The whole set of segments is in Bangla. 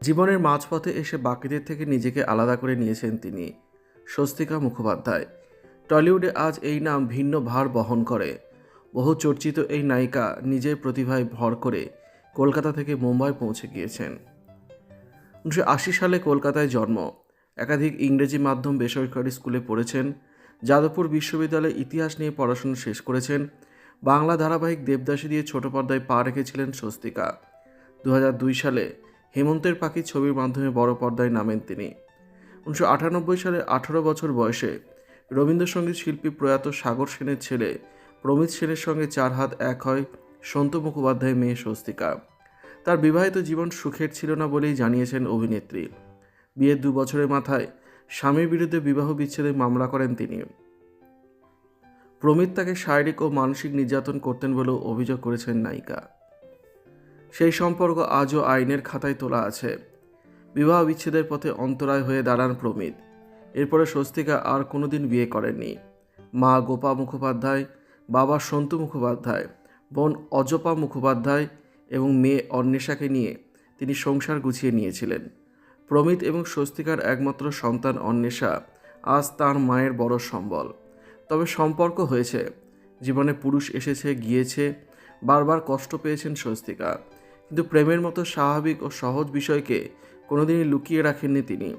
জীবনের মাঝপথে এসে বাকিদের থেকে নিজেকে আলাদা করে নিয়েছেন তিনি। স্বস্তিকা মুখোপাধ্যায়। টলিউডে আজ এই নাম ভিন্ন ভার বহন করে। বহু চর্চিত এই নায়িকা নিজের প্রতিভায় ভর করে কলকাতা থেকে মুম্বাই পৌঁছে গিয়েছেন। 1980 সালে কলকাতায় জন্ম। একাধিক ইংরেজি মাধ্যম বেসরকারি স্কুলে পড়েছেন। যাদবপুর বিশ্ববিদ্যালয়ে ইতিহাস নিয়ে পড়াশোনা শেষ করেছেন। বাংলা ধারাবাহিক দেবদাসী দিয়ে ছোট পর্দায় পা রেখেছিলেন স্বস্তিকা। 2002 সালে হেমন্তের পাখি ছবির মাধ্যমে বড় পর্দায় নামেন তিনি। 1998 সালে 18 বছর বয়সে রবীন্দ্রসঙ্গীত শিল্পী প্রয়াত সাগর সেনের ছেলে প্রমিত সেনের সঙ্গে 4 হাত এক হয় সন্তু মুখোপাধ্যায় মেয়ে স্বস্তিকা। তার বিবাহিত জীবন সুখের ছিল না বলেই জানিয়েছেন অভিনেত্রী। বিয়ের 2 বছরের মাথায় স্বামীর বিরুদ্ধে বিবাহ বিচ্ছেদের মামলা করেন তিনি। প্রমিত তাকে শারীরিক ও মানসিক নির্যাতন করতেন বলেও অভিযোগ করেছেন নায়িকা। সেই সম্পর্ক আজও আইনের খাতায় তোলা আছে। বিবাহ বিচ্ছেদের পথে অন্তরায় হয়ে দাঁড়ান প্রমিত। এরপরে স্বস্তিকা আর কোনোদিন বিয়ে করেননি। মা গোপা মুখোপাধ্যায়, বাবা সন্তু মুখোপাধ্যায়, বোন অজপা মুখোপাধ্যায় এবং মেয়ে অন্বেষাকে নিয়ে তিনি সংসার গুছিয়ে নিয়েছিলেন। প্রমিত এবং স্বস্তিকার একমাত্র সন্তান অন্বেষা আজ তার মায়ের বড় সম্বল। তবে সম্পর্ক হয়েছে, জীবনে পুরুষ এসেছে গিয়েছে, বারবার কষ্ট পেয়েছেন স্বস্তিকা, কিন্তু প্রেমের মতো স্বাভাবিক ও সহজ বিষয়কে কোনোদিনই লুকিয়ে রাখেননি তিনি।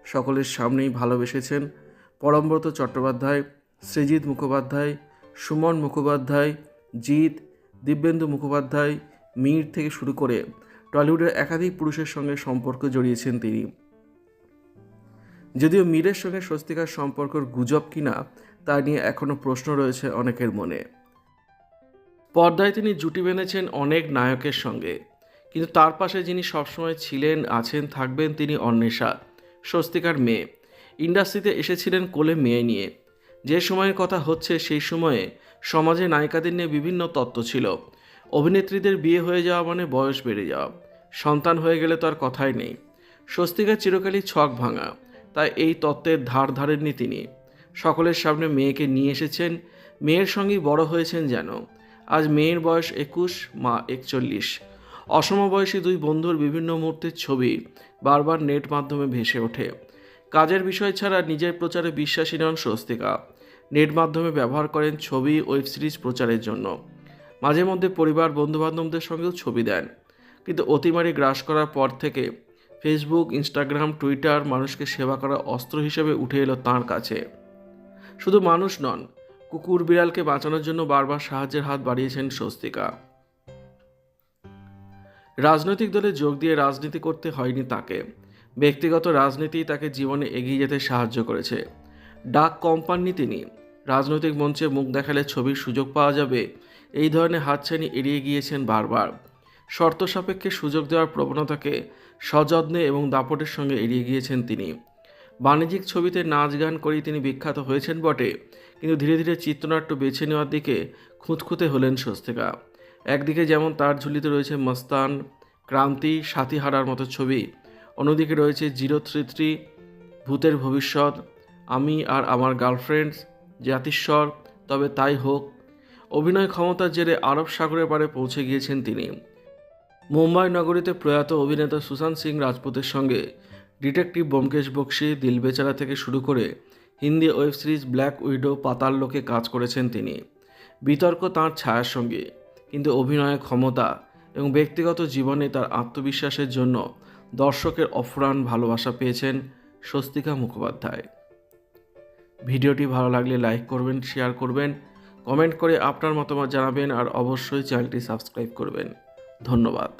সকলের সামনেই ভালোবেসেছেন। পরমব্রত চট্টোপাধ্যায়, সৃজিত মুখোপাধ্যায়, সুমন মুখোপাধ্যায়, জিৎ, দিব্যেন্দু মুখোপাধ্যায়, মীর থেকে শুরু করে টলিউডের একাধিক পুরুষের সঙ্গে সম্পর্ক জড়িয়েছেন তিনি। যদিও মীরের সঙ্গে স্বস্তিকার সম্পর্কের গুজব কিনা তা নিয়ে এখনও প্রশ্ন রয়েছে অনেকের মনে। পর্দায় তিনি জুটি বেঁধেছেন অনেক নায়কের সঙ্গে, কিন্তু তার পাশে যিনি সবসময় ছিলেন, আছেন, থাকবেন তিনি অন্বেষা, স্বস্তিকার মেয়ে। ইন্ডাস্ট্রিতে এসেছিলেন কোলে মেয়ে নিয়ে। যে সময়ের কথা হচ্ছে সেই সময়ে সমাজে নায়িকাদের নিয়ে বিভিন্ন তত্ত্ব ছিল। অভিনেত্রীদের বিয়ে হয়ে যাওয়া মানে বয়স বেড়ে যাওয়া, সন্তান হয়ে গেলে তো আর কথাই নেই। স্বস্তিকা চিরকালই ছক ভাঙা, তাই এই তত্ত্বের ধার ধারেননি তিনি। সকলের সামনে মেয়েকে নিয়ে এসেছেন, মেয়ের সঙ্গেই বড় হয়েছেন যেন। আজ মেয়ের বয়স 21, মা 41। অসমবয়সী দুই বন্ধুর বিভিন্ন মুহূর্তের ছবি বারবার নেট মাধ্যমে ভেসে ওঠে। কাজের বিষয় ছাড়া নিজের প্রচারে বিশ্বাসী নন স্বস্তিকা। নেট মাধ্যমে ব্যবহার করেন ছবি, ওয়েব সিরিজ প্রচারের জন্য। মাঝে মধ্যে পরিবার বন্ধুবান্ধবদের সঙ্গেও ছবি দেন, কিন্তু অতিমারি গ্রাস করার পর থেকে ফেসবুক, ইনস্টাগ্রাম, টুইটার মানুষকে সেবা করার অস্ত্র হিসেবে উঠে এলো তাঁর কাছে। শুধু মানুষ নন, কুকুর বিড়ালকে বাঁচানোর জন্য বারবার সাহায্যের হাত বাড়িয়েছেন স্বস্তিকা। রাজনৈতিক দলে যোগ দিয়ে রাজনীতি করতে হয়নি তাকে। ব্যক্তিগত রাজনীতি তাকে জীবনে এগিয়ে যেতে সাহায্য করেছে। ডাক কম পাননি তিনি। রাজনৈতিক মঞ্চে মুখ দেখালে ছবির সুযোগ পাওয়া যাবে, এই ধরনের হাতছানি এড়িয়ে গিয়েছেন বারবার। শর্ত সাপেক্ষে সুযোগ দেওয়ার প্রবণতাকে সযত্নে এবং দাপটের সঙ্গে এড়িয়ে গিয়েছেন তিনি। বাণিজ্যিক ছবিতে নাচ গান করেই তিনি বিখ্যাত হয়েছেন বটে, কিন্তু ধীরে ধীরে চিত্রনাট্য বেছে নেওয়ার দিকে খুঁতখুঁতে হলেন স্বস্তিকা। একদিকে যেমন তার ঝুলিতে রয়েছে মস্তান, ক্রান্তি, সাথীহারার মতো ছবি, অন্যদিকে রয়েছে 033, ভূতের ভবিষ্যৎ, আমি আর আমার গার্লফ্রেন্ডস, জাতিস্বর, তবে তাই হোক। অভিনয় ক্ষমতার জেরে আরব সাগরের পাড়ে পৌঁছে গিয়েছেন তিনি। মুম্বাই নগরীতে প্রয়াত অভিনেতা সুশান্ত সিং রাজপুতের সঙ্গে ডিটেকটিভ ব্যোমকেশ বক্সী, দিল বেচারা থেকে শুরু করে Hindi web series black widow, পাতাল লোকে কাজ করেছেন তিনি। বিতর্ক তাঁর ছায়ার সঙ্গে, কিন্তু অভিনয়ের ক্ষমতা এবং ব্যক্তিগত জীবনে তার আত্মবিশ্বাসের জন্য দর্শকের অফুরান ভালোবাসা পেয়েছেন স্বস্তিকা মুখোপাধ্যায়। ভিডিওটি ভালো লাগলে লাইক করবেন, শেয়ার করবেন, কমেন্ট করে আপনার মতামত জানাবেন আর অবশ্যই চ্যানেলটি সাবস্ক্রাইব করবেন। ধন্যবাদ।